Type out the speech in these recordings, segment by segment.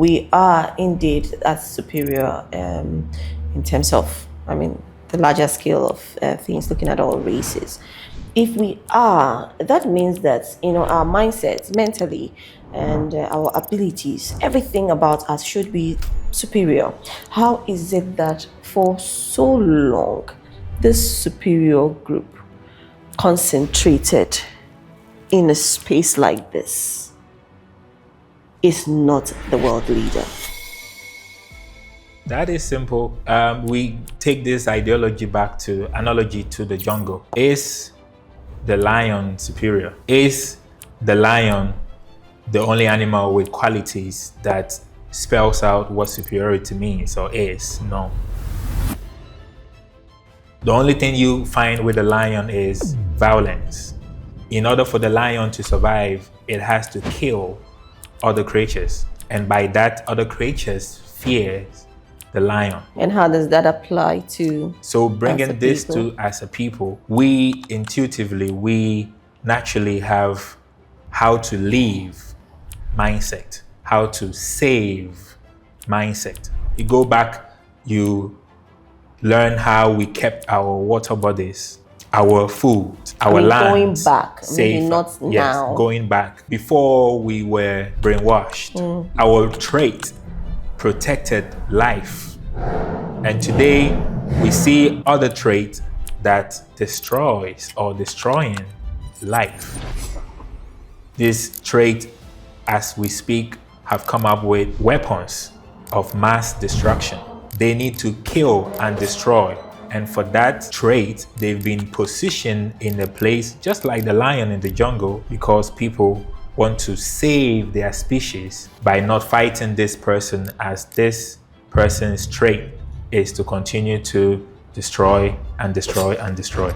we are indeed at superior in terms of, the larger scale of things, looking at all races. If we are, that means that, our mindsets mentally and our abilities, everything about us should be superior. How is it that for so long this superior group concentrated in a space like this is not the world leader? That is simple. We take this ideology back to analogy to the jungle. Is the lion superior? Is the lion the only animal with qualities that spells out what superiority means, or is? No. The only thing you find with the lion is violence. In order for the lion to survive, it has to kill other creatures. And by that, other creatures fears the lion. And how does that apply to So bringing this to as a people, we intuitively, we naturally have how to live mindset, how to save mindset. You go back, you learn how we kept our water bodies, our food, our land. Going back, maybe not now. Yes, going back. Before we were brainwashed, our trait protected life. And today we see other traits that destroys or destroying life. This trait, as we speak, have come up with weapons of mass destruction. They need to kill and destroy. And for that trait, they've been positioned in a place just like the lion in the jungle, because people want to save their species by not fighting this person, as this person's trait is to continue to destroy and destroy and destroy.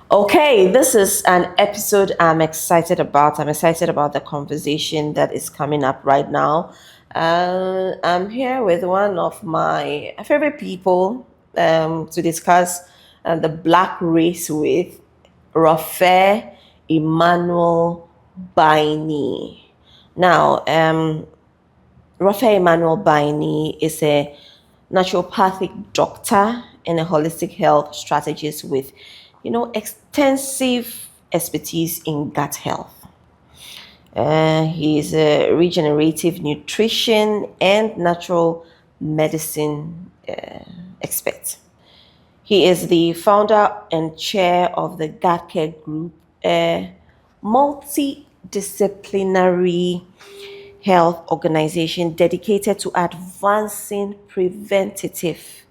Okay, this is an episode I'm excited about. I'm excited about the conversation that is coming up right now. I'm here with one of my favorite people to discuss the Black race with, Rofeh Immanuel Biney. Now, Rofeh Immanuel Biney is a naturopathic doctor and a holistic health strategist with, extensive expertise in gut health. He is a regenerative nutrition and natural medicine expert. He is the founder and chair of the Gut Care Group, a multidisciplinary health organization dedicated to advancing preventative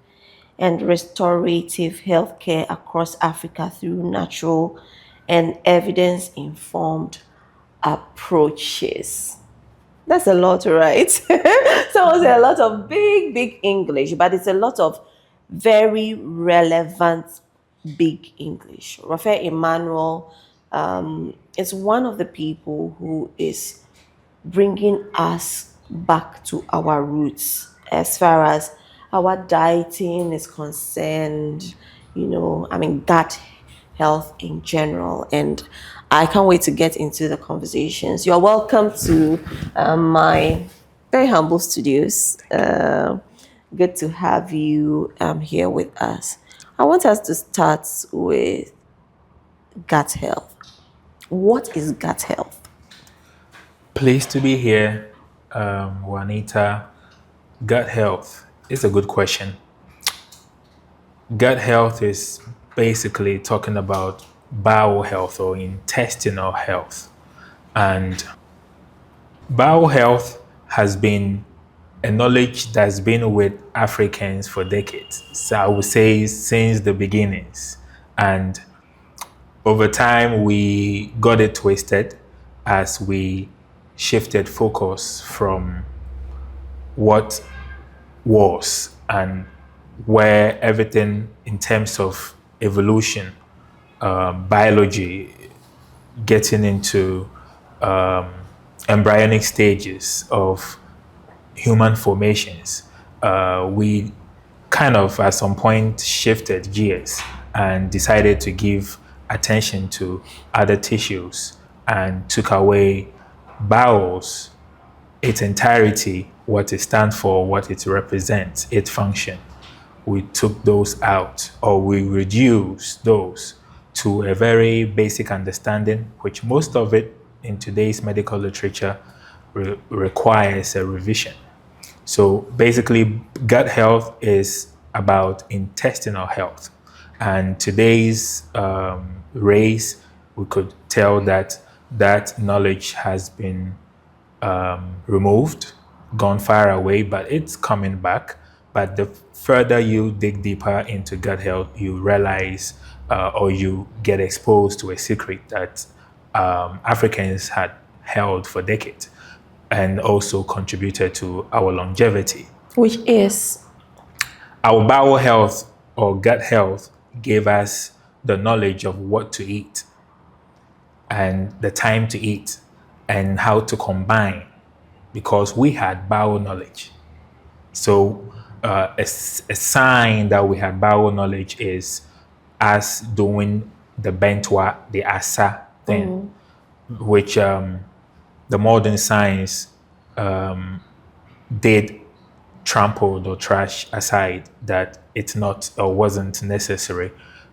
and restorative healthcare across Africa through natural and evidence-informed approaches. That's a lot, right? So it's a lot of big English, but it's a lot of very relevant big English. Rofeh Immanuel is one of the people who is bringing us back to our roots as far as our dieting is concerned, gut health in general. And I can't wait to get into the conversations. You're welcome to my very humble studios. Good to have you here with us. I want us to start with gut health. What is gut health? Pleased to be here, Juanita. Gut health is a good question. Gut health is basically talking about bowel health or intestinal health. And bowel health has been a knowledge that's been with Africans for decades. So I would say since the beginnings. And over time, we got it twisted as we shifted focus from what was and where everything in terms of evolution, biology, getting into embryonic stages of human formations, we kind of at some point shifted gears and decided to give attention to other tissues and took away bowels its entirety, what it stands for, what it represents, its function. We took those out, or we reduced those to a very basic understanding, which most of it in today's medical literature requires a revision. So basically, gut health is about intestinal health. And today's race, we could tell that that knowledge has been removed, gone far away, but it's coming back. But the further you dig deeper into gut health, you realize or you get exposed to a secret that Africans had held for decades and also contributed to our longevity. Which is? Our bowel health or gut health gave us the knowledge of what to eat and the time to eat and how to combine, because we had bowel knowledge. So a sign that we had bowel knowledge is us doing the bentwa, the asa thing, which the modern science did trampled or trash aside, that it's not or wasn't necessary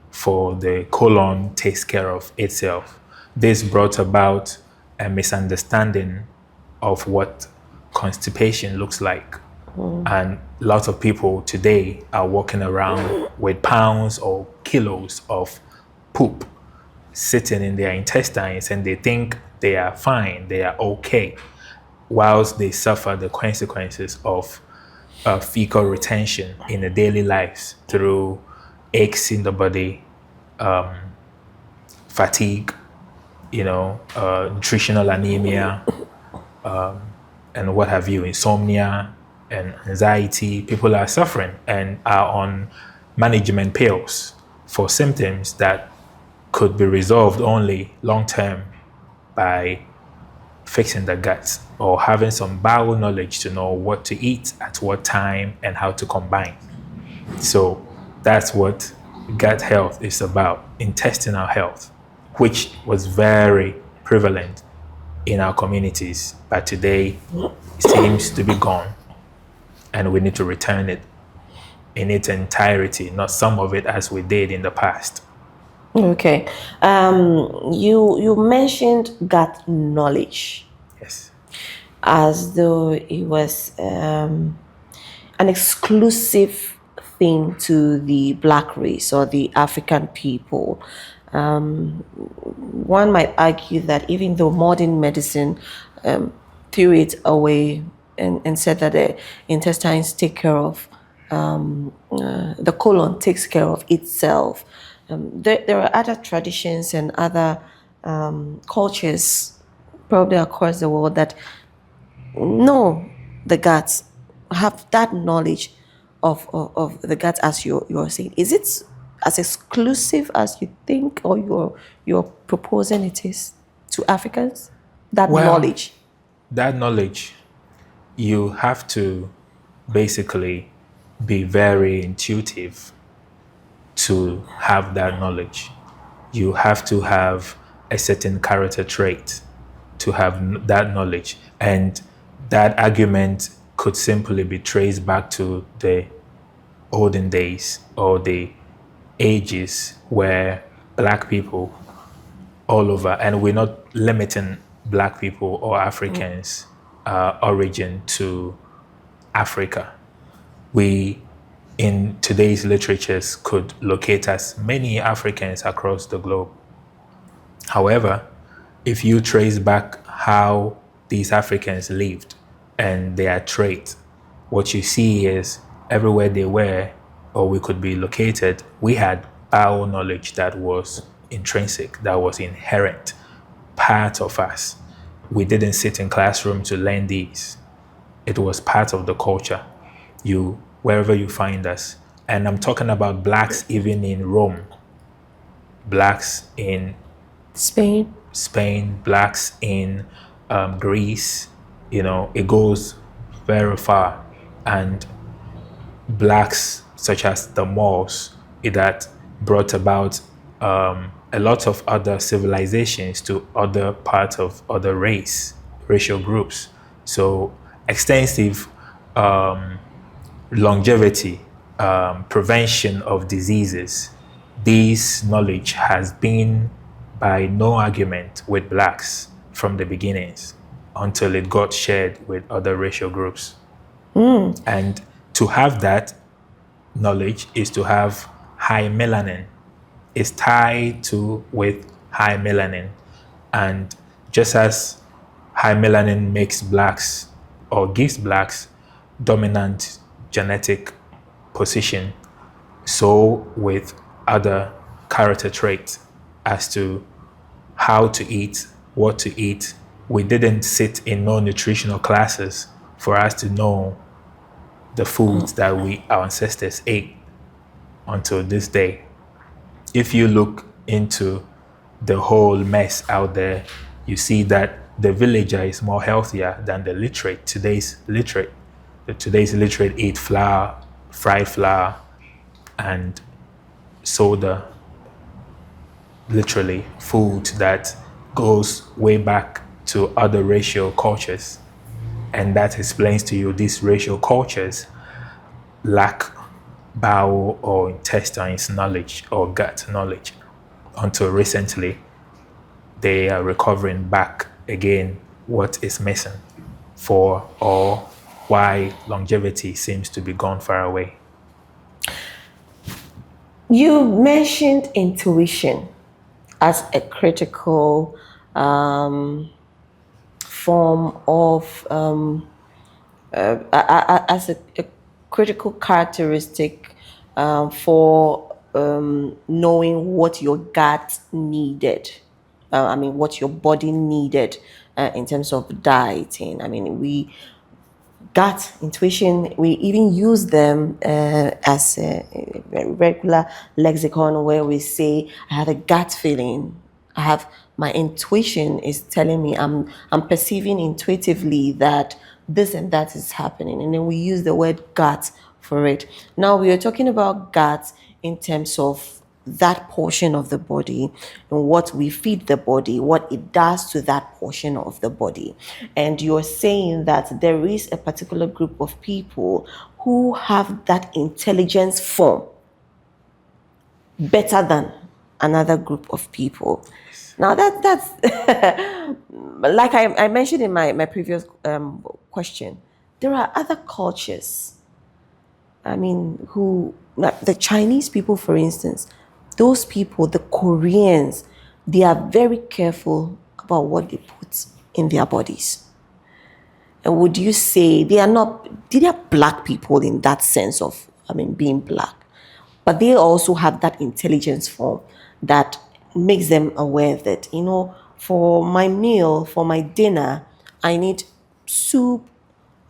for the colon takes care of itself. This brought about a misunderstanding of what constipation looks like. And lots of people today are walking around with pounds or kilos of poop sitting in their intestines, and they think they are fine, they are okay, whilst they suffer the consequences of fecal retention in their daily lives through aches in the body, fatigue, nutritional anemia, and what have you, insomnia and anxiety. People are suffering and are on management pills for symptoms that could be resolved only long-term by fixing the gut or having some bowel knowledge to know what to eat at what time and how to combine. So that's what gut health is about, intestinal health, which was very prevalent in our communities, but today it seems to be gone, and we need to return it in its entirety, not some of it as we did in the past. Okay. You mentioned gut knowledge. Yes. As though it was an exclusive thing to the Black race or the African people. One might argue that even though modern medicine threw it away and said that the intestines take care of, the colon takes care of itself, there are other traditions and other cultures probably across the world that know the guts, have that knowledge of the guts, as you're saying. Is it as exclusive as you think, or you're proposing it is to Africans? That knowledge? That knowledge, you have to basically be very intuitive to have that knowledge. You have to have a certain character trait to have that knowledge. And that argument could simply be traced back to the olden days or the ages where Black people all over, and we're not limiting Black people or Africans' origin to Africa. We, in today's literatures, could locate as many Africans across the globe. However, if you trace back how these Africans lived and their traits, what you see is everywhere they were, or we could be located, we had bowel knowledge that was intrinsic, that was inherent, part of us. We didn't sit in classroom to learn these. It was part of the culture. Wherever you find us. And I'm talking about Blacks even in Rome, Blacks in Spain, Blacks in Greece, it goes very far. And Blacks such as the Moors that brought about a lot of other civilizations to other parts of other racial groups. So extensive longevity, prevention of diseases. This knowledge has been by no argument with blacks from the beginnings until it got shared with other racial groups. And to have that knowledge is to have high melanin. It's tied to with high melanin. And just as high melanin makes blacks or gives blacks dominant genetic position, so with other character traits as to how to eat, what to eat. We didn't sit in no nutritional classes for us to know the foods that our ancestors ate until this day. If you look into the whole mess out there, you see that the villager is more healthier than the literate. Today's literate eat flour, fried flour, and soda. Literally food that goes way back to other racial cultures. And that explains to you these racial cultures lack bowel or intestines knowledge or gut knowledge until recently they are recovering back again what is missing for or why longevity seems to be gone far away. You mentioned intuition as a critical form of as a critical characteristic for knowing what your gut needed. What your body needed in terms of dieting. Gut intuition, we even use them as a regular lexicon where we say I have a gut feeling, I have my intuition is telling me, I'm perceiving intuitively that this and that is happening, and then we use the word gut for it. Now we are talking about gut in terms of that portion of the body and what we feed the body, what it does to that portion of the body. And you're saying that there is a particular group of people who have that intelligence form better than another group of people. Now that's like I mentioned in my previous question, there are other cultures. Like the Chinese people, for instance, those people, the Koreans, they are very careful about what they put in their bodies. And would you say they are black people in that sense of, being black, but they also have that intelligence form that makes them aware that, for my meal, for my dinner, I need soup,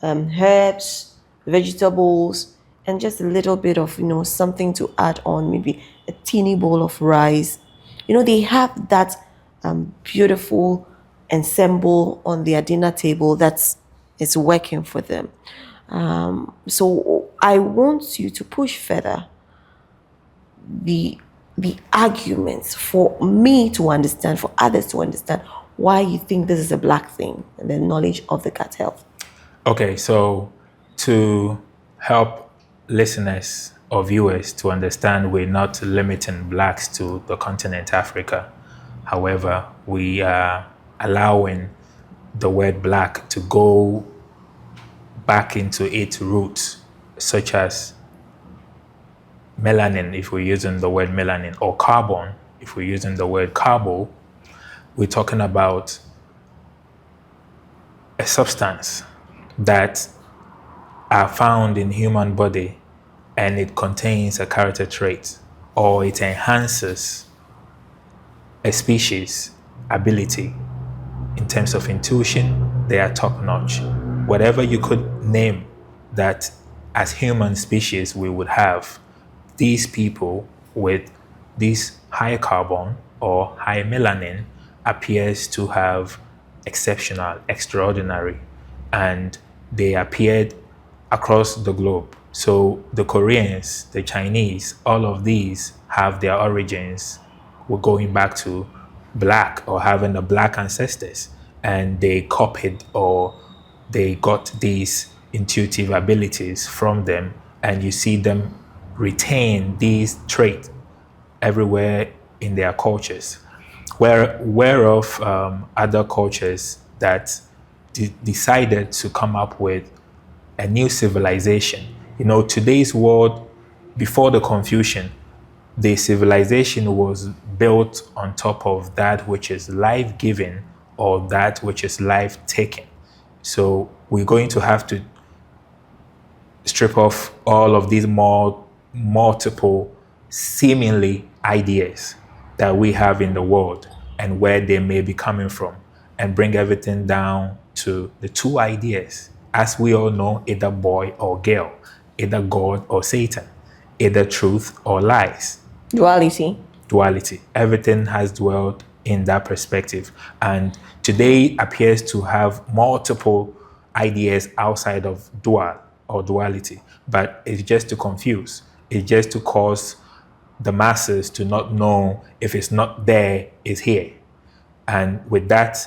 herbs, vegetables, and just a little bit of, something to add on, maybe a teeny bowl of rice. They have that beautiful ensemble on their dinner table that's working for them. So I want you to push further the arguments for me to understand, for others to understand why you think this is a black thing, and the knowledge of the gut health. Okay, so to help listeners or viewers to understand, we're not limiting blacks to the continent Africa. However, we are allowing the word black to go back into its roots, such as melanin, if we're using the word melanin, or carbon, if we're using the word carbo. We're talking about a substance that are found in human body, and it contains a character trait, or it enhances a species' ability. In terms of intuition, they are top-notch. Whatever you could name that as human species we would have, these people with this high carbon or high melanin appears to have exceptional, extraordinary, and they appeared across the globe. So the Koreans, the Chinese, all of these have their origins. We're going back to black or having the black ancestors, and they copied or they got these intuitive abilities from them, and you see them retain these traits everywhere in their cultures, whereof other cultures that decided to come up with a new civilization. Today's world, before the Confucian, the civilization was built on top of that which is life-giving or that which is life-taking. So we're going to have to strip off all of these multiple seemingly ideas that we have in the world and where they may be coming from, and bring everything down to the two ideas. As we all know, either boy or girl, either God or Satan, either truth or lies. Duality. Everything has dwelled in that perspective. And today appears to have multiple ideas outside of duality. But it's just to confuse. It's just to cause the masses to not know if it's not there, it's here. And with that,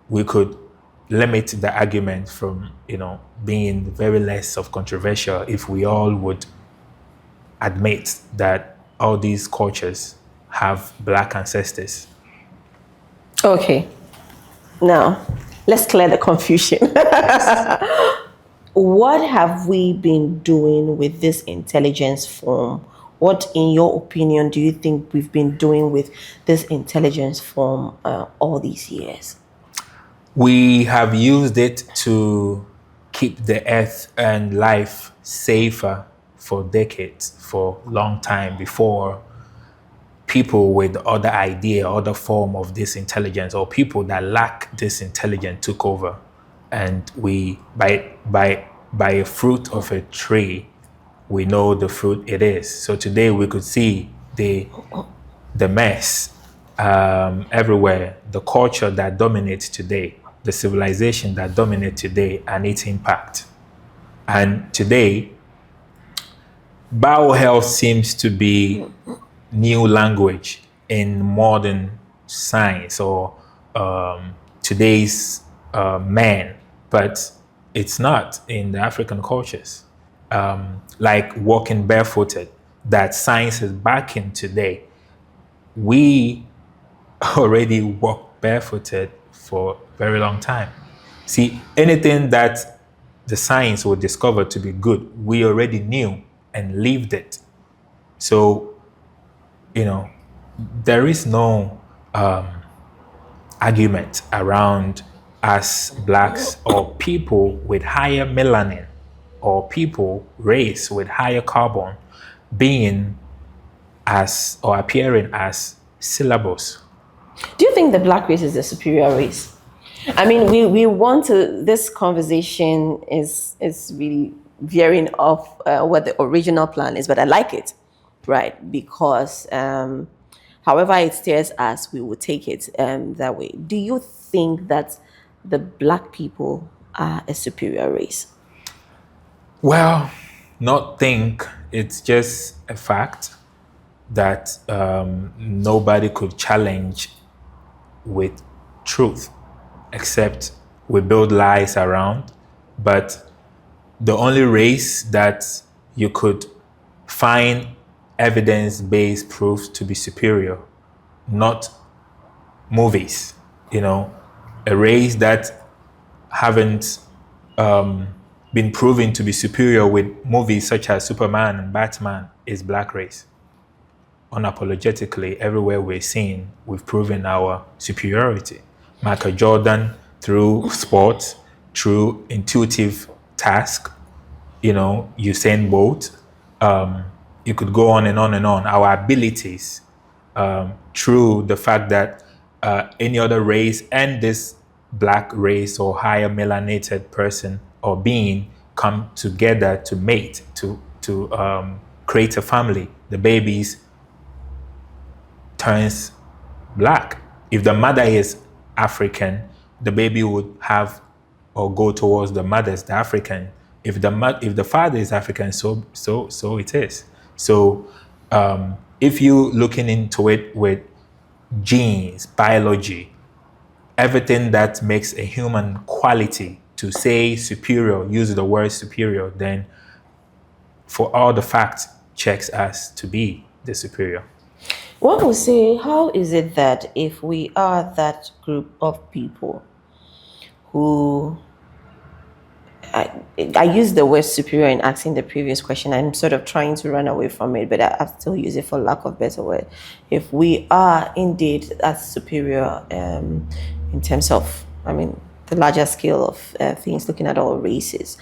we could limit the argument from, being very less of controversial if we all would admit that all these cultures have Black ancestors. Okay. Now, let's clear the confusion. What have we been doing with this intelligence form? What, in your opinion, do you think we've been doing with this intelligence form all these years? We have used it to keep the earth and life safer for decades, for a long time before people with other idea, other form of this intelligence, or people that lack this intelligence took over. And we, by a fruit of a tree, we know the fruit it is. So today we could see the mess everywhere, the culture that dominates today, the civilization that dominates today, and its impact. And today, biohealth seems to be new language in modern science or today's men, but it's not in the African cultures. Like walking barefooted, that science is backing today. We already walk barefooted for a very long time. See, anything that the science would discover to be good, we already knew and lived it. So, there is no argument around us Blacks or people with higher melanin or people race with higher carbon being as or appearing as syllables. Do you think the Black race is the superior race? I mean, we want to, this conversation is really veering off what the original plan is, but I like it, right? Because however it steers us, we will take it that way. Do you think that the Black people are a superior race? Well, not think, it's just a fact that nobody could challenge with truth, except we build lies around. But the only race that you could find evidence-based proof to be superior, not movies, a race that haven't been proven to be superior with movies such as Superman and Batman is Black race. Unapologetically, everywhere we're seeing, we've proven our superiority. Michael Jordan, through sports, through intuitive task, Usain Bolt, you could go on and on and on. Our abilities, through the fact that any other race and this Black race or higher melanated person or being come together to mate, to create a family. The babies turns Black. If the mother is African, the baby would have or go towards the mother's, the African. If the father is African, so it is. So if you looking into it with genes, biology, everything that makes a human quality to say superior, use the word superior, then for all the facts checks us to be the superior. One would say, how is it that if we are that group of people who I use the word superior in asking the previous question. I'm sort of trying to run away from it, but I still use it for lack of better word. If we are indeed that superior in terms of, the larger scale of things, looking at all races,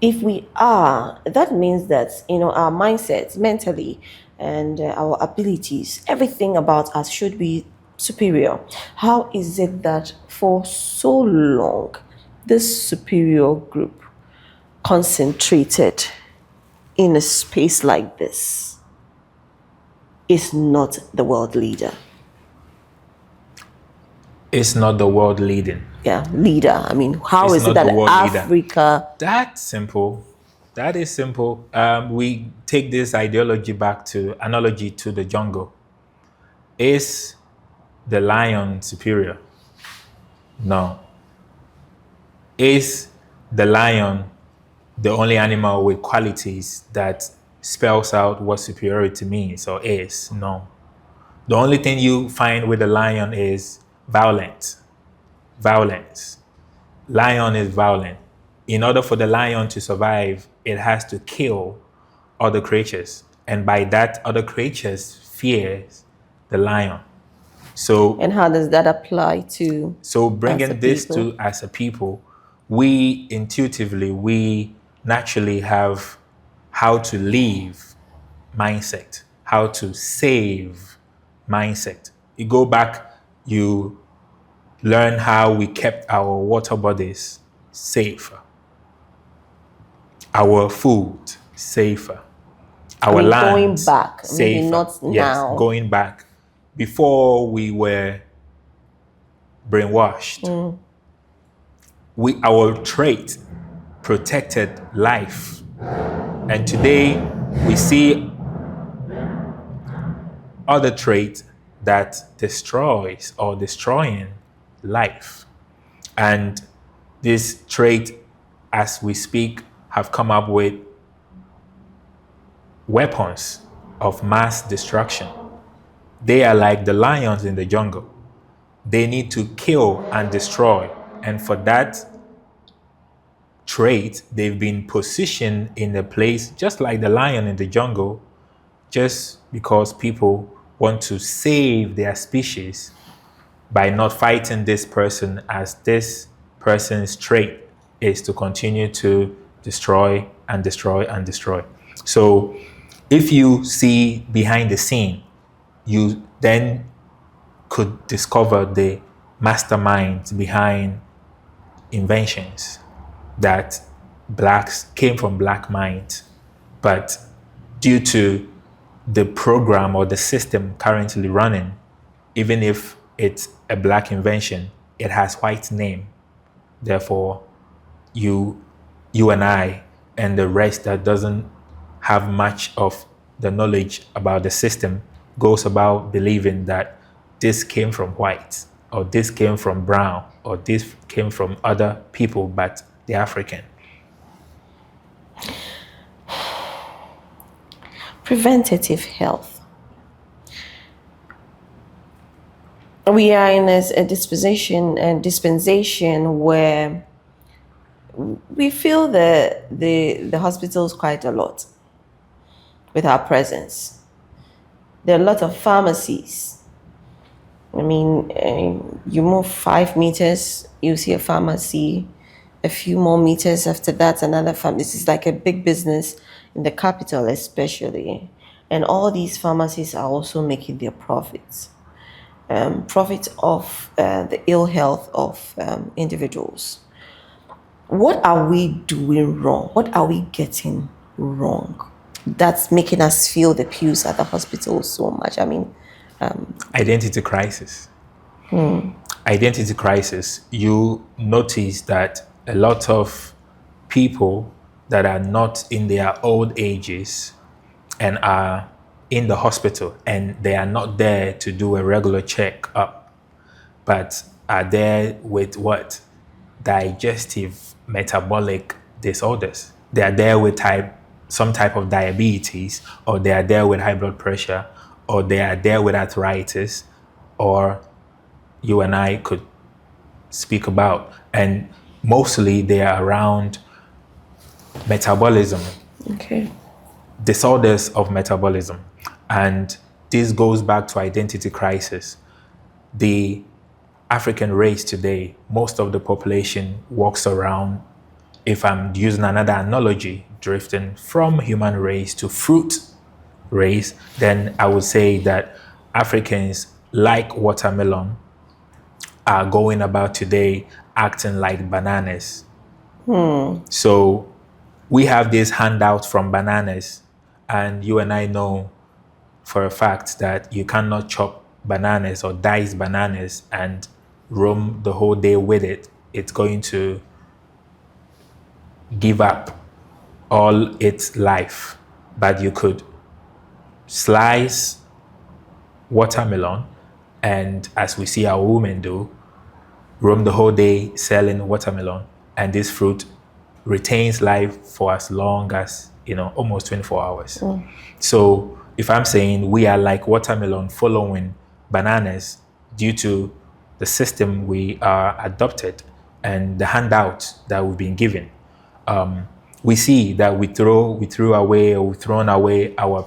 if we are, that means that, our mindsets mentally and our abilities, everything about us should be superior. How is it that for so long, this superior group concentrated in a space like this is not the world leader? It's not the world leading. Yeah, leader. How It's is it not that the world leader. Africa... That's simple. That is simple. We take this ideology back to analogy to the jungle. Is the lion superior? No. Is the lion the only animal with qualities that spells out what superiority means or is? No. The only thing you find with the lion is violence. Violence. Lion is violent. In order for the lion to survive, it has to kill other creatures. And by that, other creatures fears the lion. So, And how does that apply to... so bringing this to as a people, we intuitively, we naturally have how to live mindset, how to save mindset. You go back, you learn how we kept our water bodies safer, our food safer, our land going back, safer. maybe not now. Yes, going back. Before we were brainwashed, our trait protected life. And today we see other trait that destroys or destroying life. And this trait, as we speak, have come up with weapons of mass destruction. They are like the lions in the jungle. They need to kill and destroy. And for that trait, they've been positioned in a place just like the lion in the jungle, just because people want to save their species by not fighting this person, as this person's trait is to continue to destroy and destroy and destroy. So if you see behind the scene, you then could discover the masterminds behind inventions that blacks came from black minds, but due to the program or the system currently running, even if it's a black invention, it has white name. Therefore, you and I and the rest that doesn't have much of the knowledge about the system goes about believing that this came from white, or this came from brown, or this came from other people, but the African. Preventative health. We are in a dispensation where we feel the hospitals quite a lot with our presence. There are a lot of pharmacies. You move 5 meters, you see a pharmacy. A few more meters after that, another pharmacy. This is like a big business in the capital especially. And all these pharmacies are also making their profits. Profits of the ill health of individuals. What are we doing wrong? What are we getting wrong that's making us feel the queues at the hospital so much? Identity crisis. Identity crisis. You notice that a lot of people that are not in their old ages and are in the hospital, and they are not there to do a regular checkup, but are there with what? digestive metabolic disorders. They are there with some type of diabetes, or they are there with high blood pressure, or they are there with arthritis, or you and I could speak about. And mostly they are around metabolism, Okay. disorders of metabolism. And this goes back to identity crisis. The African race today, most of the population walks around, if I'm using another analogy, drifting from human race to fruit race, then I would say that Africans, like watermelon, are going about today acting like bananas. So we have this handout from bananas, and you and I know for a fact that you cannot chop bananas or dice bananas and roam the whole day with it. It's going to give up all its life. But you could slice watermelon, and as we see our women do, roam the whole day selling watermelon, and this fruit retains life for as long as, almost 24 hours. So if I'm saying we are like watermelon following bananas due to the system we are adopted and the handout that we've been given, we see that we've thrown away our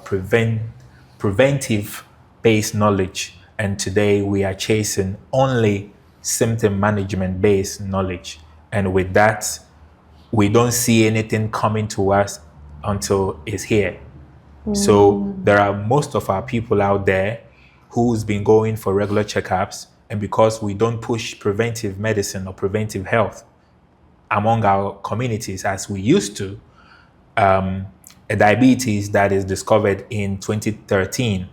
preventive based knowledge, and today we are chasing only symptom management based knowledge. And with that, we don't see anything coming to us until it's here. So there are most of our people out there who's been going for regular checkups, and because we don't push preventive medicine or preventive health among our communities as we used to, a diabetes that is discovered in 2013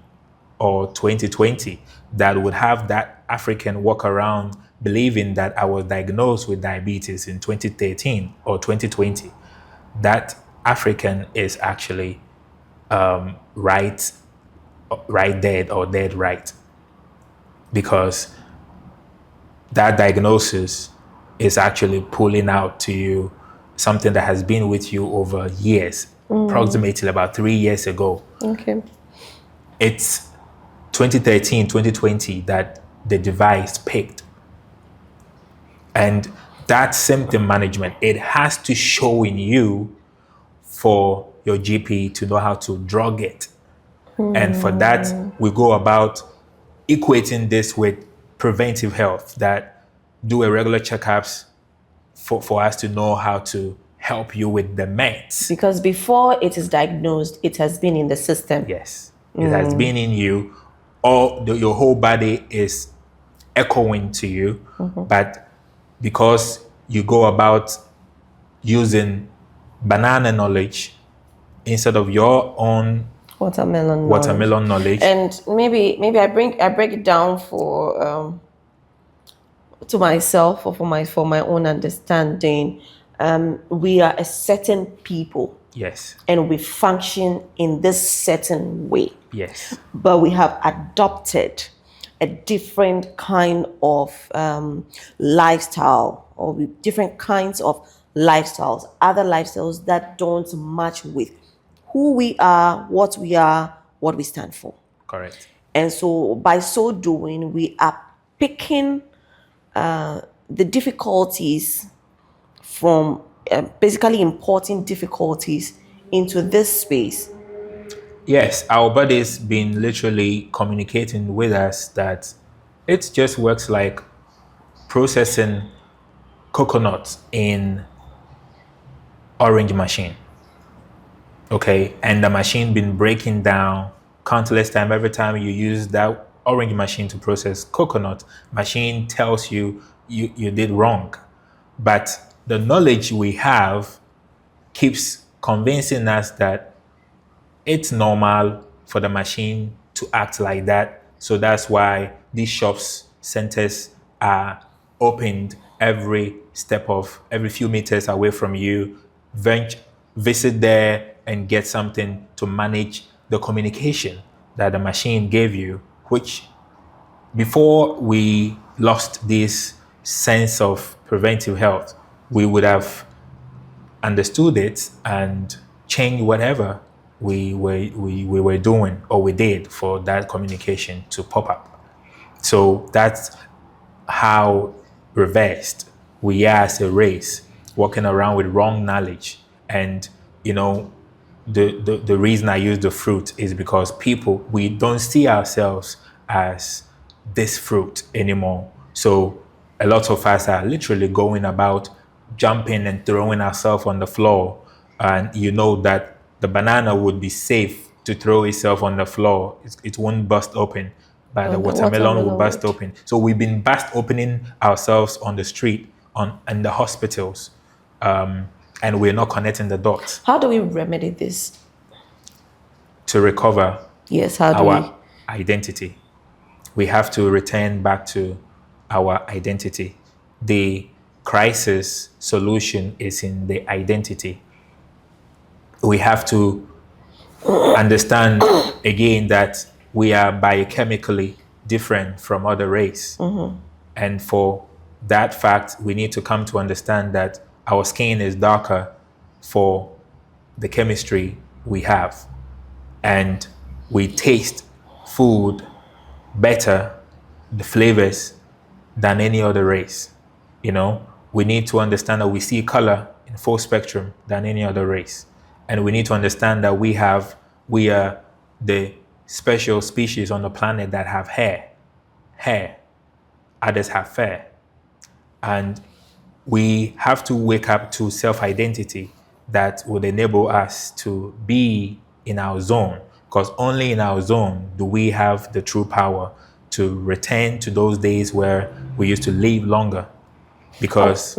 or 2020 that would have that African walk around believing that I was diagnosed with diabetes in 2013 or 2020, that African is actually right dead or dead right, because that diagnosis is actually pulling out to you something that has been with you over years, approximately about 3 years ago. Okay. It's 2013, 2020 that the device picked. And that symptom management, it has to show in you for your GP to know how to drug it. And for that, we go about equating this with preventive health, that do a regular checkups for us to know how to help you with the meds. Because before it is diagnosed, it has been in the system. Yes, it has been in you. Your whole body is echoing to you, but because you go about using banana knowledge instead of your own watermelon knowledge. And maybe I break it down for to myself, or for my own understanding. We are a certain people. Yes. And we function in this certain way. Yes. But we have adopted a different kind of lifestyle, or with different kinds of lifestyles, other lifestyles that don't match with who we are, what we stand for. Correct. And so by so doing, we are picking the difficulties from basically importing difficulties into this space. Yes, our body's been literally communicating with us that it just works like processing coconut in orange machine. Okay, and the machine been breaking down countless times. Every time you use that orange machine to process coconut, machine tells you you did wrong. But the knowledge we have keeps convincing us that it's normal for the machine to act like that. So that's why these shops, centers are opened every few meters away from you. Visit there and get something to manage the communication that the machine gave you, which before we lost this sense of preventive health, we would have understood it and changed whatever we were doing or we did for that communication to pop up. So that's how reversed we are as a race, walking around with wrong knowledge. And the reason I use the fruit is because we don't see ourselves as this fruit anymore. So a lot of us are literally going about jumping and throwing ourselves on the floor. And that the banana would be safe to throw itself on the floor. It won't bust open, but the watermelon will bust open. So we've been bust opening ourselves on the street, in the hospitals, and we're not connecting the dots. How do we remedy this? To recover our identity. We have to return back to our identity. The crisis solution is in the identity. We have to understand again that we are biochemically different from other race. And for that fact, we need to come to understand that our skin is darker for the chemistry we have. And we taste food better, the flavors, than any other race. We need to understand that we see color in full spectrum than any other race. And we need to understand that we are the special species on the planet that have hair. Others have fur. And we have to wake up to self-identity that would enable us to be in our zone, because only in our zone do we have the true power to return to those days where we used to live longer. Because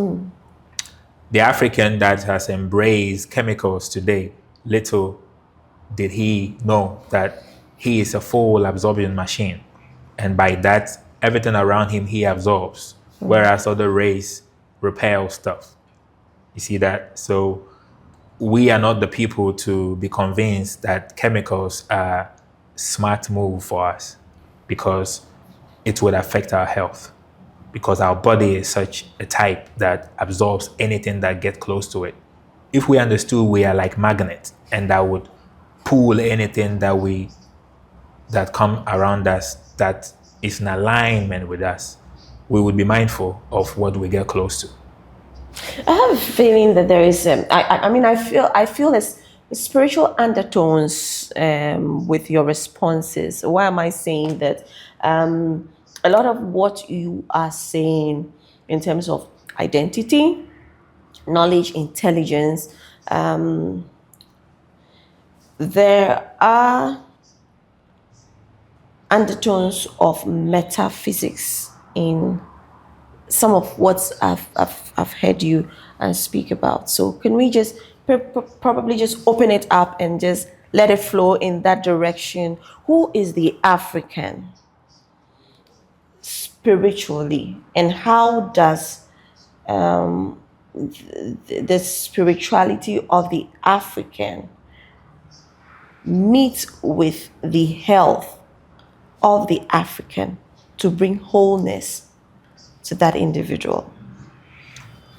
the African that has embraced chemicals today, little did he know that he is a full absorbing machine. And by that, everything around him he absorbs, whereas other race repel stuff. You see that? So we are not the people to be convinced that chemicals are smart move for us, because it would affect our health, because our body is such a type that absorbs anything that gets close to it. If we understood we are like magnets and that would pull anything that come around us that is in alignment with us, we would be mindful of what we get close to. I have a feeling that there is. I feel there's spiritual undertones with your responses. Why am I saying that? A lot of what you are saying in terms of identity, knowledge, intelligence, there are undertones of metaphysics in some of what I've heard you speak about. So can we just probably just open it up and just let it flow in that direction? Who is the African spiritually, and how does the spirituality of the African meet with the health of the African to bring wholeness to that individual?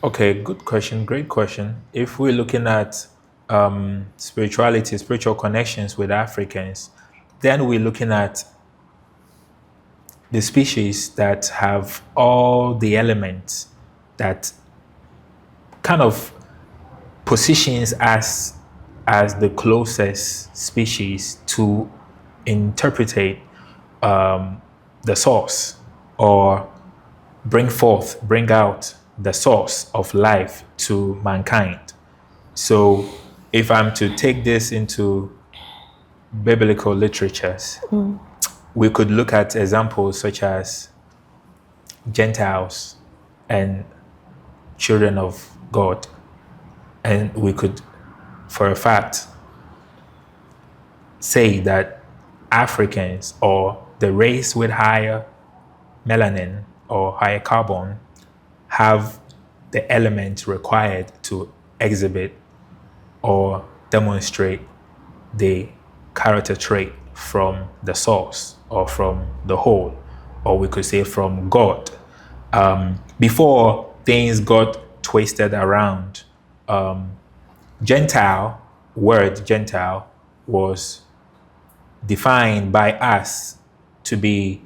Okay, good question, great question. If we're looking at spirituality, spiritual connections with Africans, then we're looking at the species that have all the elements that kind of positions us as the closest species to interpretate the source, or bring out the source of life to mankind. So if I'm to take this into biblical literatures, we could look at examples such as Gentiles and children of God. And we could, for a fact, say that Africans, or the race with higher melanin or higher carbon, have the elements required to exhibit or demonstrate the character trait from the source, or from the whole, or we could say from God. before things got twisted around, Gentile was defined by us to be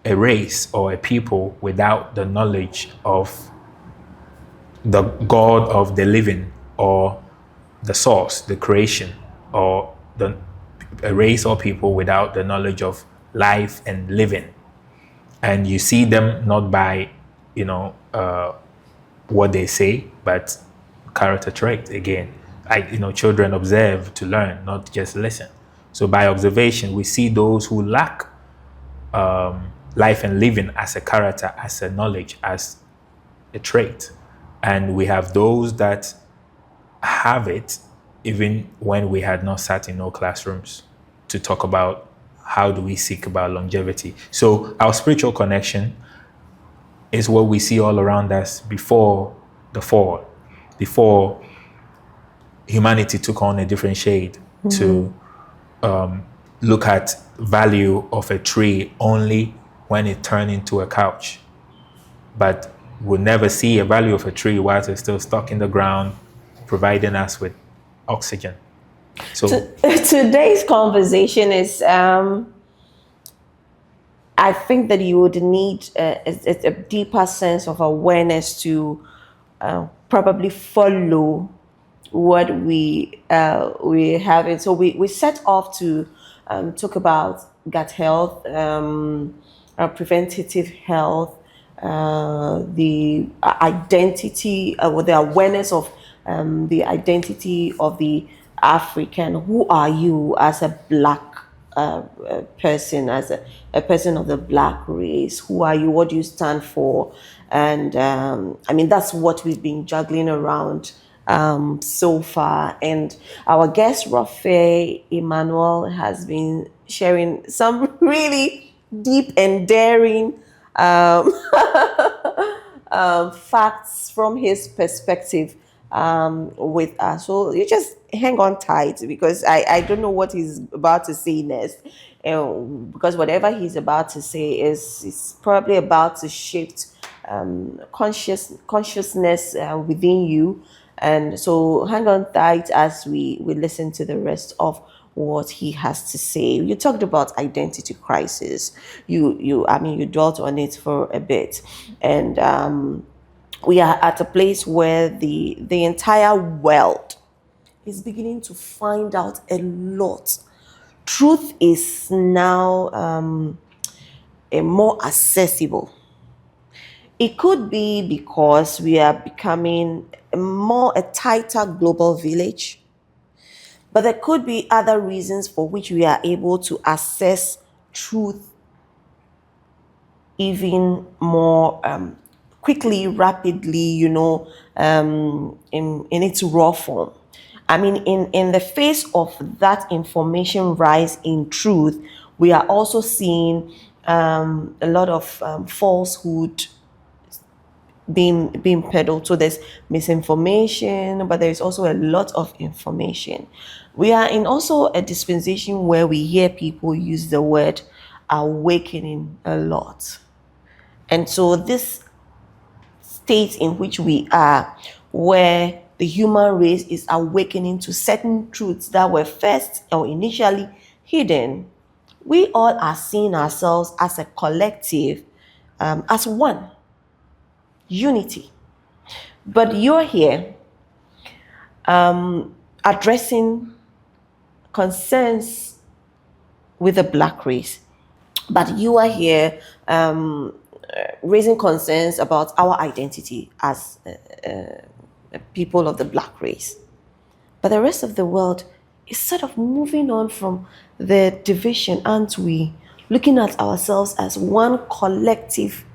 a race or a people without the knowledge of the God of the living, or the source, the creation, or a race or people without the knowledge of life and living. And you see them not by, what they say, but character trait again. Children observe to learn, not just listen. So by observation, we see those who lack life and living as a character, as a knowledge, as a trait. And we have those that have it even when we had not sat in no classrooms to talk about how do we seek about longevity. So our spiritual connection is what we see all around us before the fall, before humanity took on a different shade to look at value of a tree only when it turned into a couch. But we'll never see a value of a tree whilst it's still stuck in the ground, providing us with oxygen. So today's conversation is, I think that you would need a deeper sense of awareness to probably follow what we have. And so we set off to talk about gut health, preventative health, the identity, or the awareness of the identity of the African. Who are you as a Black person, as a person of the Black race? Who are you? What do you stand for? And that's what we've been juggling around so far. And our guest, Rofeh Immanuel, has been sharing some really deep and daring facts from his perspective with us. So you just hang on tight, because I don't know what he's about to say next. Because whatever he's about to say is probably about to shift consciousness within you. And so hang on tight as we listen to the rest of what he has to say. You talked about identity crisis. You dwelt on it for a bit. And we are at a place where the entire world is beginning to find out a lot. Truth is now more accessible. It could be because we are becoming a tighter global village, but there could be other reasons for which we are able to access truth even more quickly, rapidly, in its raw form. In the face of that information rise in truth, we are also seeing a lot of falsehood being peddled. So there's misinformation, but there's also a lot of information. We are in also a dispensation where we hear people use the word awakening a lot. And so this state in which we are, where the human race is awakening to certain truths that were first or initially hidden, we all are seeing ourselves as a collective, as one. Unity. But you're here addressing concerns with the Black race. But you are here raising concerns about our identity as people of the Black race. But the rest of the world is sort of moving on from the division, aren't we? Looking at ourselves as one collective,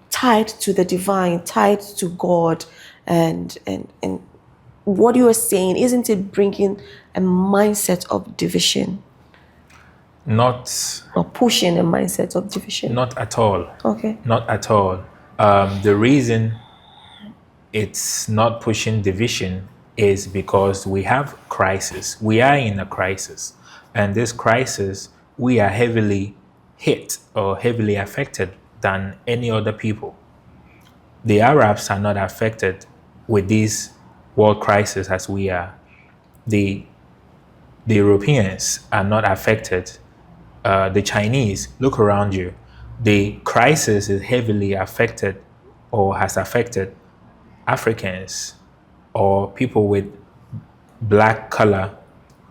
tied to the divine, tied to God, and what you are saying, isn't it bringing a mindset of division? Not. Or pushing a mindset of division? Not at all. Okay. Not at all. The reason it's not pushing division is because we have crisis. We are in a crisis. And this crisis, we are heavily hit or heavily affected than any other people. The Arabs are not affected with this world crisis as we are. The Europeans are not affected. The Chinese, look around you. The crisis is heavily affected or has affected Africans or people with black color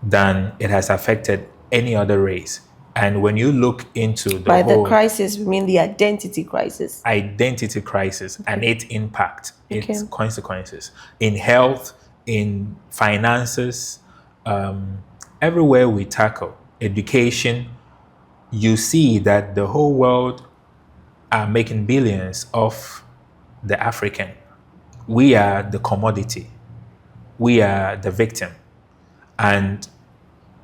than it has affected any other race. And when you look into By the crisis, we mean the identity crisis. Identity crisis and its impact, its Okay. consequences in health, in finances, everywhere we tackle, education, you see that the whole world are making billions off the African. We are the commodity. We are the victim. And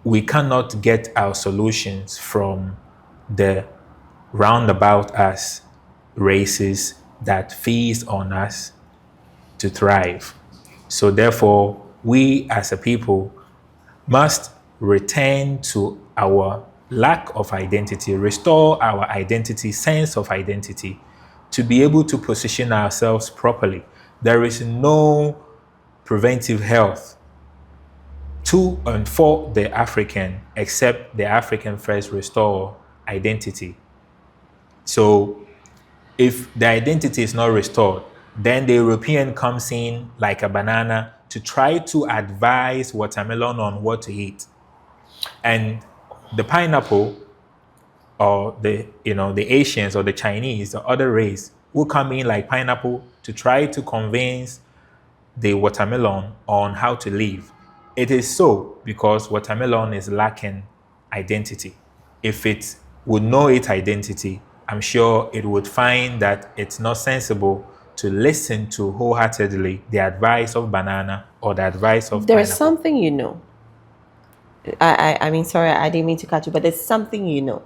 we cannot get our solutions from the roundabout us races that feast on us to thrive. So therefore, we as a people must return to our lack of identity, restore our identity, sense of identity, to be able to position ourselves properly. There is no preventive health to and for the African except the African first restore identity. So if the identity is not restored, then the European comes in like a banana to try to advise watermelon on what to eat. And the pineapple or the Asians or the Chinese or other race will come in like pineapple to try to convince the watermelon on how to live. It is so because watermelon is lacking identity. If it would know its identity, I'm sure it would find that it's not sensible to listen to wholeheartedly the advice of banana or the advice of There pineapple. is something you know. I mean, sorry, I didn't mean to cut you, but there's something you know.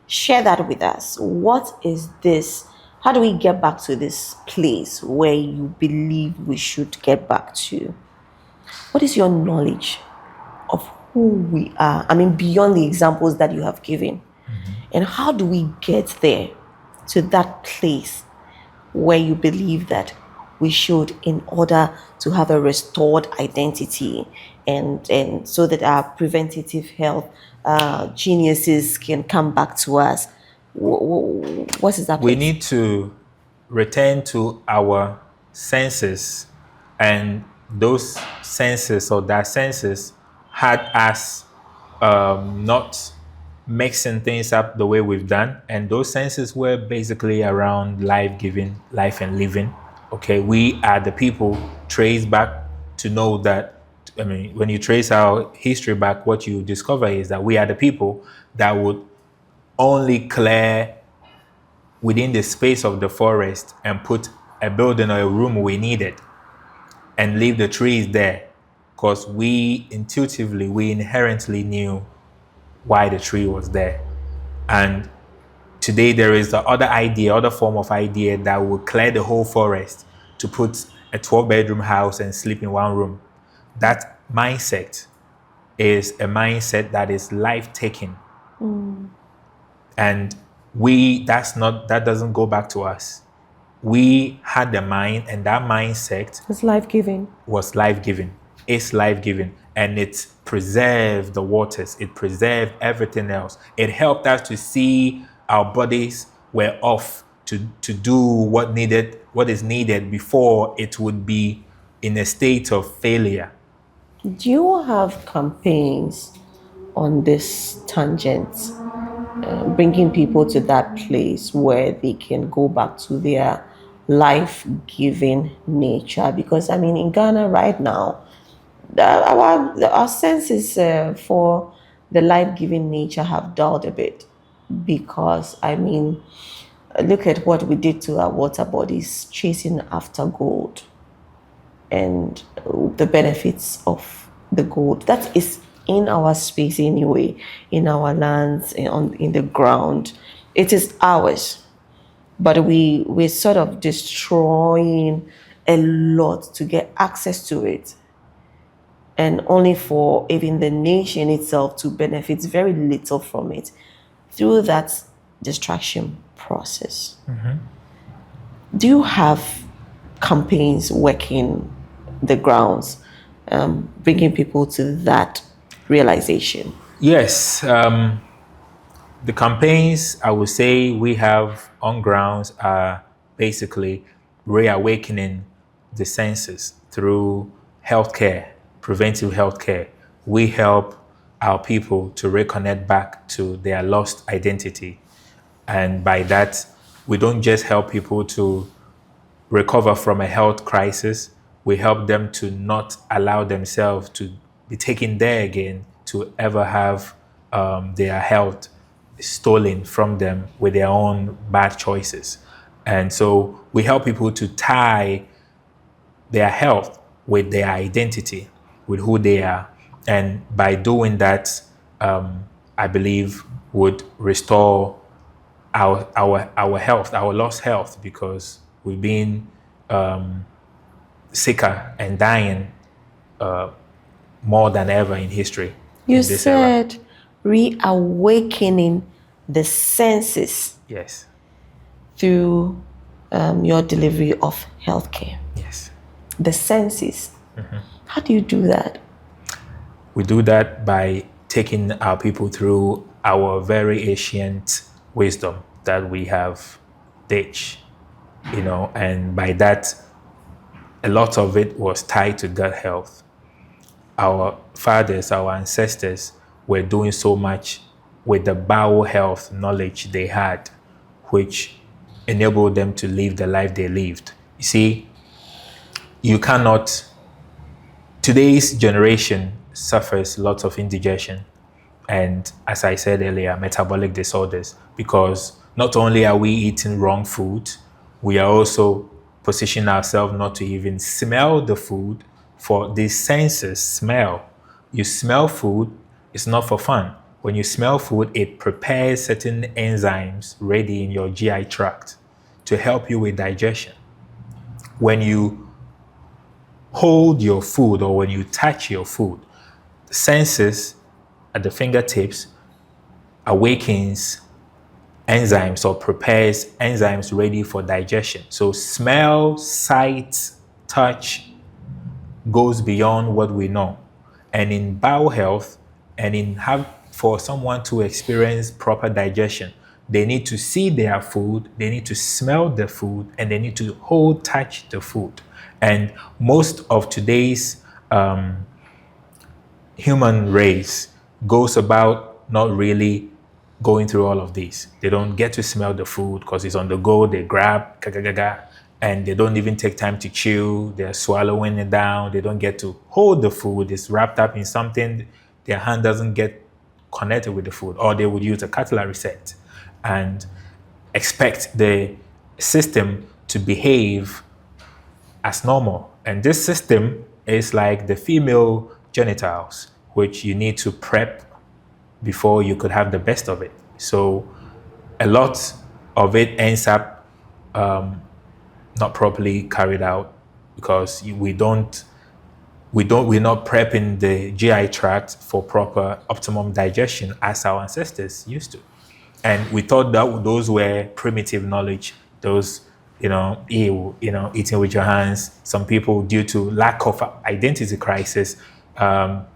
Share that with us. What is this? How do we get back to this place where you believe we should get back to? What is your knowledge of who we are? I mean, beyond the examples that you have given. And how do we get there to that place where you believe that we should, in order to have a restored identity and so that our preventative health geniuses can come back to us? What is that place? We need to return to our senses, and those senses or that senses had us not mixing things up the way we've done, and those senses were basically around life-giving, life and living. Okay, we are the people traced back to know that. I mean, when you trace our history back, what you discover is that we are the people that would only clear within the space of the forest and put a building or a room we needed and leave the trees there, because we inherently knew why the tree was there. And today there is the other form of idea that will clear the whole forest to put a 12-bedroom house and sleep in one room. That mindset is a mindset that is life-taking. And that doesn't go back to us. We had the mind, and that mindset It's life-giving. was life-giving. It's life-giving. And it preserved the waters. It preserved everything else. It helped us to see our bodies were off to do what is needed before it would be in a state of failure. Do you have campaigns on this tangent, bringing people to that place where they can go back to their life-giving nature? Because I mean, in Ghana right now, our senses for the life-giving nature have dulled a bit, because I mean, look at what we did to our water bodies, chasing after gold and the benefits of the gold that is in our space anyway, in our lands, in the ground. It is ours, but we're sort of destroying a lot to get access to it, and only for even the nation itself to benefit very little from it. Through that distraction process. Do you have campaigns working the grounds, bringing people to that realization? Yes, the campaigns I would say we have on grounds are basically reawakening the senses through healthcare, preventive healthcare. We help our people to reconnect back to their lost identity. And by that, we don't just help people to recover from a health crisis, we help them to not allow themselves to be taken there again, to ever have their health stolen from them with their own bad choices. And so we help people to tie their health with their identity, with who they are. And by doing that, I believe would restore our health, our lost health, because we've been sicker and dying more than ever in history. You in this era. said reawakening the senses Yes. through your delivery of healthcare. Yes. The senses. How do you do that? We do that by taking our people through our very ancient wisdom that we have ditched, and by that, a lot of it was tied to gut health. Our fathers, our ancestors were doing so much with the bowel health knowledge they had, which enabled them to live the life they lived. You see, today's generation suffers lots of indigestion and, as I said earlier, metabolic disorders, because not only are we eating wrong food, we are also positioning ourselves not to even smell the food. For the senses smell. You smell food, it's not for fun. When you smell food, it prepares certain enzymes ready in your GI tract to help you with digestion. When you hold your food or when you touch your food, the senses at the fingertips awakens enzymes or prepares enzymes ready for digestion. So smell, sight, touch goes beyond what we know. And in bowel health, and for someone to experience proper digestion, they need to see their food, they need to smell the food, and they need to touch the food. And most of today's human race goes about not really going through all of these. They don't get to smell the food because it's on the go. They grab, and they don't even take time to chew. They're swallowing it down. They don't get to hold the food. It's wrapped up in something. Their hand doesn't get connected with the food, or they would use a cutlery set and expect the system to behave as normal. And this system is like the female genitals, which you need to prep before you could have the best of it. So a lot of it ends up not properly carried out because we're not prepping the GI tract for proper optimum digestion as our ancestors used to. And we thought that those were primitive knowledge, those, eating with your hands. Some people, due to lack of identity crisis, have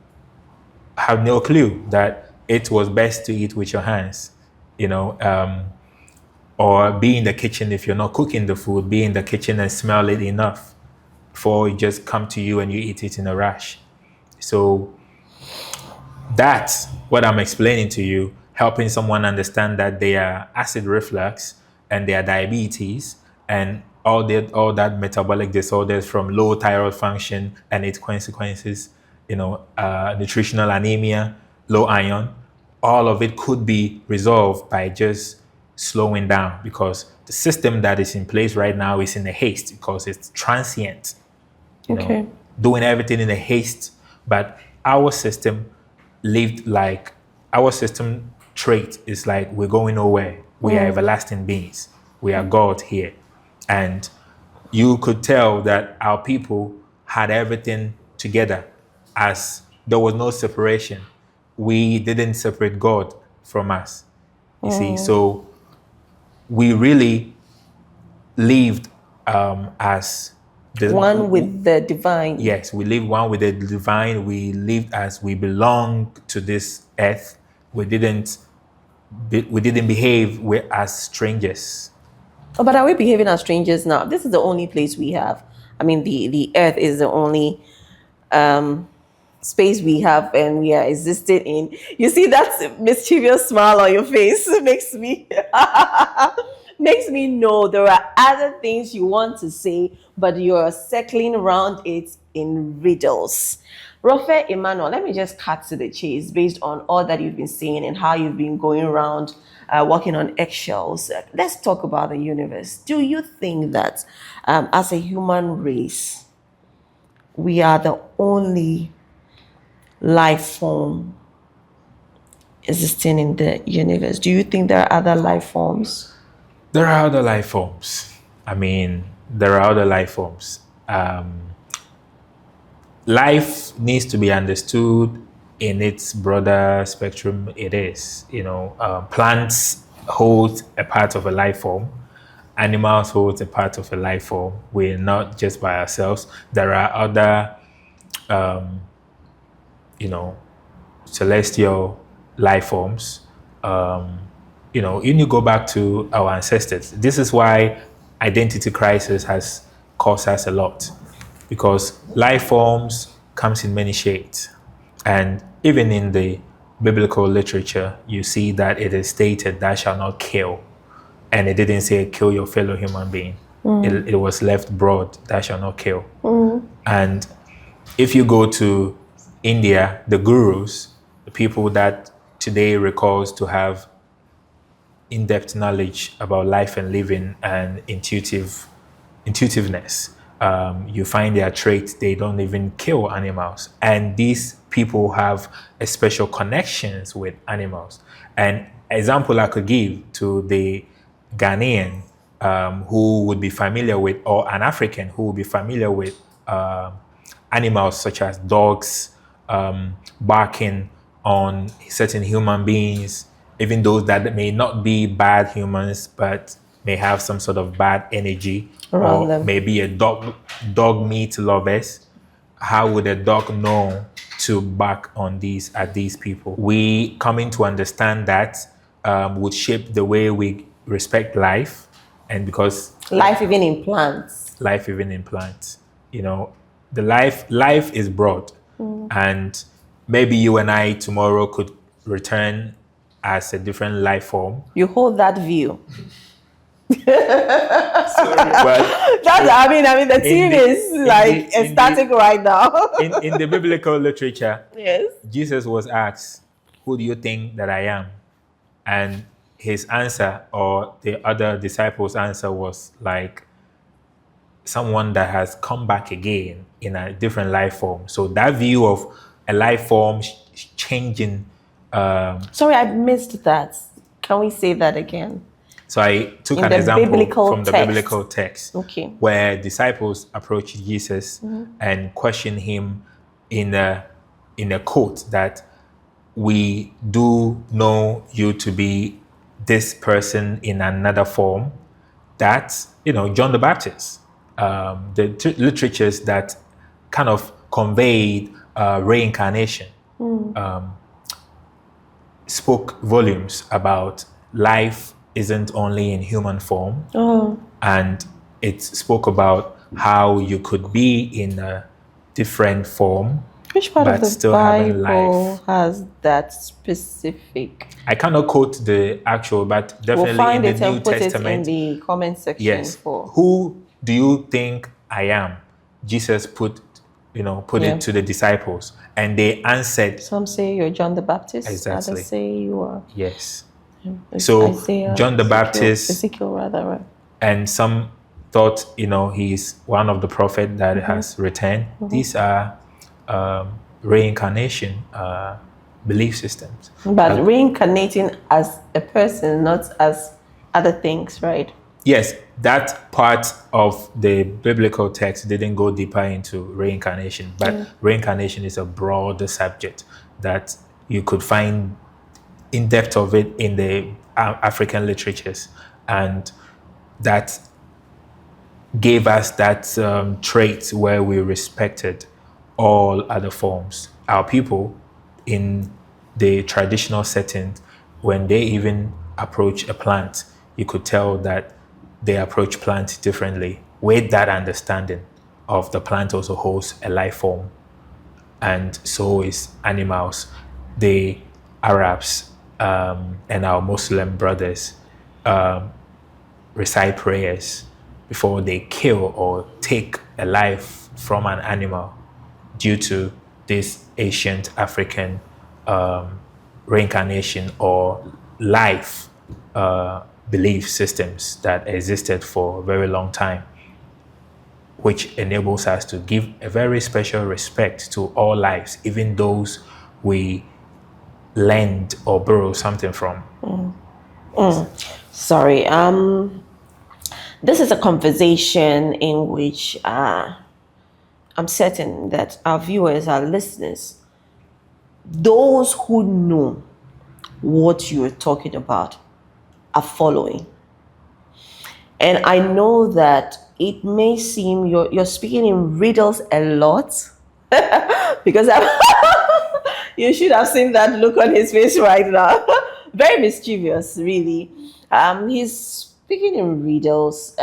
no clue that it was best to eat with your hands, or be in the kitchen. If you're not cooking the food, be in the kitchen and smell it enough before it just come to you and you eat it in a rush. So that's what I'm explaining to you, helping someone understand that their acid reflux and their diabetes and all that metabolic disorders, from low thyroid function and its consequences, nutritional anemia, low iron, all of it could be resolved by just slowing down, because the system that is in place right now is in a haste because it's transient, doing everything in a haste. But our system trait is like, we're going nowhere. We are everlasting beings. We are God here. And you could tell that our people had everything together, as there was no separation. We didn't separate God from us. You see, so we really lived as One with the divine. Yes, we live one with the divine. We lived as we belong to this earth. We didn't behave as strangers. Oh, but are we behaving as strangers now? This is the only place we have. I mean, the earth is the only space we have, and we are existing in. You see that mischievous smile on your face makes me makes me know there are other things you want to say, but you're circling around it in riddles. Rofeh Immanuel, let me just cut to the chase based on all that you've been saying and how you've been going around walking on eggshells. Let's talk about the universe. Do you think that as a human race, we are the only life form existing in the universe? Do you think there are other life forms? There are other life forms. I mean, there are other life forms. Life needs to be understood in its broader spectrum. It is, plants hold a part of a life form. Animals hold a part of a life form. We're not just by ourselves. There are other, celestial life forms. When you go back to our ancestors, this is why identity crisis has caused us a lot, because life forms comes in many shades. And even in the biblical literature, you see that it is stated, "Thou shalt not kill." And it didn't say, "Kill your fellow human being." It was left broad, "Thou shalt not kill." And if you go to India, the gurus, the people that today recalls to have in-depth knowledge about life and living and intuitiveness, you find their traits. They don't even kill animals, and these people have a special connections with animals. An example I could give to the Ghanaian who would be familiar with, or an African who would be familiar with animals such as dogs barking on certain human beings, even those that may not be bad humans, but may have some sort of bad energy, around or them. maybe a dog meat lovers. How would a dog know to bark on these people? We coming to understand that would shape the way we respect life, and because Life even in plants. the life is broad, and maybe you and I tomorrow could return as a different life form. You hold that view. Well, I mean, the team is like ecstatic right now. in the biblical literature, Yes. Jesus was asked, "Who do you think that I am?" And his answer, or the other disciples' answer, was like, "Someone that has come back again in a different life form." So that view of a life form changing. Sorry, I missed that. Can we say that again? So I took In an the example biblical from the text. biblical text, Okay. where disciples approached Jesus and questioned him in a quote that, "We do know you to be this person in another form." That's John the Baptist. The literatures that kind of conveyed reincarnation spoke volumes about life isn't only in human form. And it spoke about how you could be in a different form, Which part but of the still having Bible life. has that specific? I cannot quote the actual, but definitely We'll find in it the New and put Testament. it in the comment section. Yes. For Who do you think I am? Jesus put it to the disciples, and they answered. Some say you're John the Baptist. Exactly. Others say you are. Yes. So Isaiah, John the Baptist, Ezekiel rather, right? and some thought he's one of the prophets that has returned. These are reincarnation belief systems. But reincarnating as a person, not as other things, right? Yes, that part of the biblical text didn't go deeper into reincarnation, but reincarnation is a broader subject that you could find in depth of it in the African literatures. And that gave us that trait where we respected all other forms. Our people in the traditional settings, when they even approach a plant, you could tell that they approach plant differently with that understanding of the plant also holds a life form, and so is animals. The Arabs and our Muslim brothers recite prayers before they kill or take a life from an animal due to this ancient African reincarnation or life belief systems that existed for a very long time, which enables us to give a very special respect to all lives, even those we lend or borrow something from. Sorry. This is a conversation in which I'm certain that our viewers, our listeners, those who know what you're talking about are following. And I know that it may seem you're speaking in riddles a lot because you should have seen that look on his face right now. Very mischievous, really. He's speaking in riddles.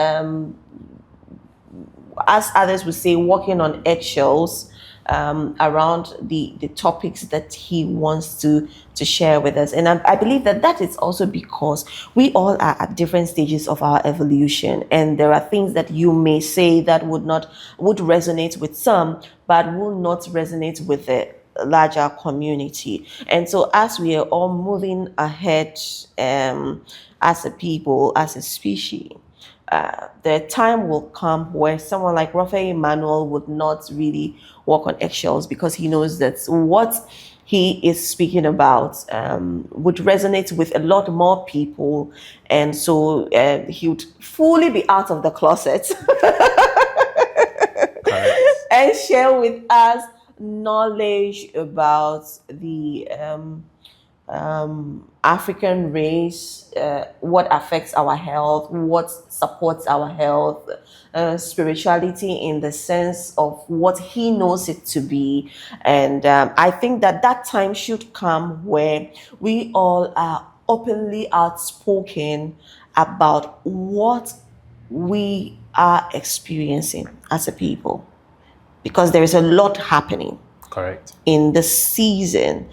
As others would say, walking on eggshells around the topics that he wants to share with us. And I believe that is also because we all are at different stages of our evolution. And there are things that you may say that would resonate with some, but will not resonate with the larger community. And so as we are all moving ahead as a people, as a species, the time will come where someone like Rofeh Immanuel would not really walk on eggshells, because he knows that what he is speaking about would resonate with a lot more people. And so he would fully be out of the closet and share with us knowledge about the African race, what affects our health, what supports our health, spirituality in the sense of what he knows it to be. And I think that time should come where we all are openly outspoken about what we are experiencing as a people, because there is a lot happening. Correct. In the season.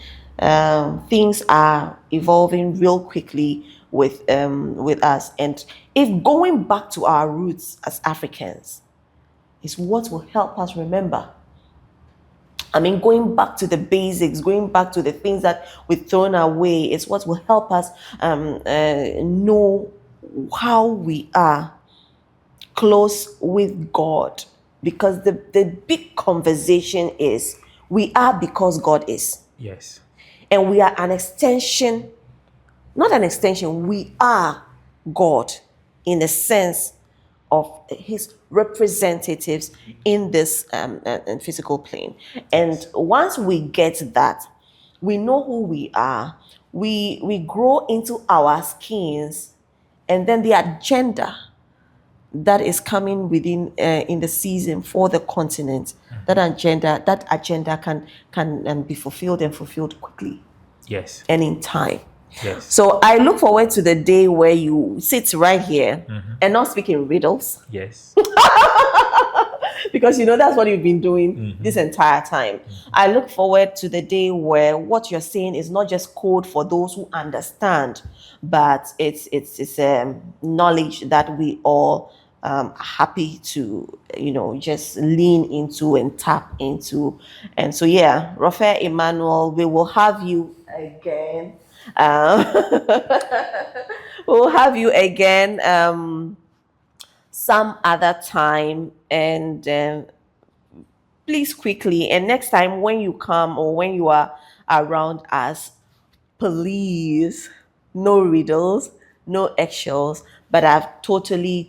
Things are evolving real quickly with us, and if going back to our roots as Africans is what will help us remember. I mean, going back to the basics, going back to the things that we've thrown away is what will help us know how we are close with God. Because the big conversation is, we are because God is. Yes. And we are an extension, not an extension, we are God in the sense of his representatives in this physical plane. And once we get that, we know who we are, we grow into our skins, and then the agenda that is coming within in the season for the continent, that agenda can be fulfilled, and fulfilled quickly. Yes. And in time. Yes. So I look forward to the day where you sit right here and not speak in riddles. Yes. Because that's what you've been doing this entire time. I look forward to the day where what you're saying is not just code for those who understand, but it's knowledge that we all are happy to just lean into and tap into. And so Rofeh Immanuel, we will have you again. We'll have you again some other time, and please quickly, and next time when you come or when you are around us, please, no riddles, no eggshells, but I've totally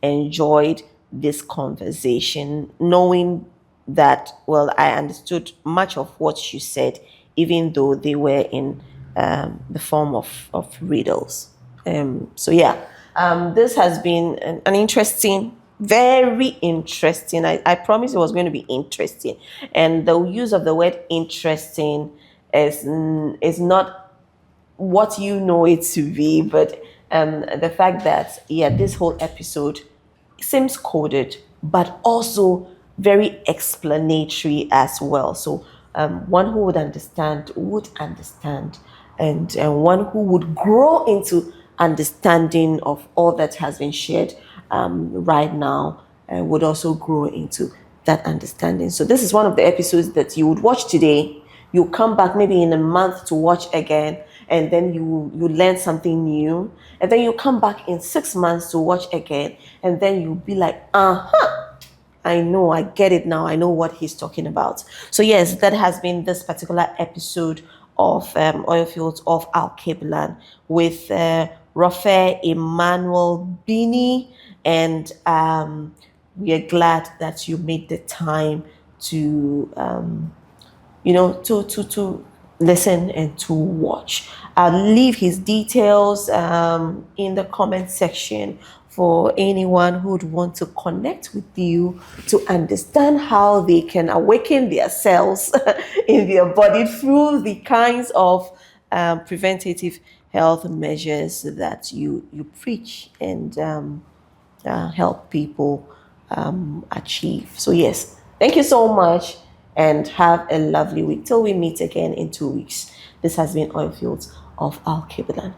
enjoyed this conversation, knowing that, well, I understood much of what you said, even though they were in the form of riddles. This has been an interesting, very interesting. I promise it was going to be interesting. And the use of the word interesting is not what you know it to be, but the fact that, yeah, this whole episode seems coded, but also very explanatory as well. So one who would understand, and one who would grow into understanding of all that has been shared right now would also grow into that understanding. So this is one of the episodes that you would watch today. You come back maybe in a month to watch again, and then you learn something new, and then you come back in 6 months to watch again, and then you'll be like, I know, I get it now. I know what he's talking about. So yes, that has been this particular episode of Oil Fields of Alkebulan with Rofeh Immanuel Biney, and we are glad that you made the time to to listen and to watch. I'll leave his details in the comment section for anyone who would want to connect with you to understand how they can awaken their cells in their body through the kinds of preventative health measures that you preach and help people achieve. So yes, thank you so much and have a lovely week till we meet again in 2 weeks. This has been Oil Fields of Alkebulan.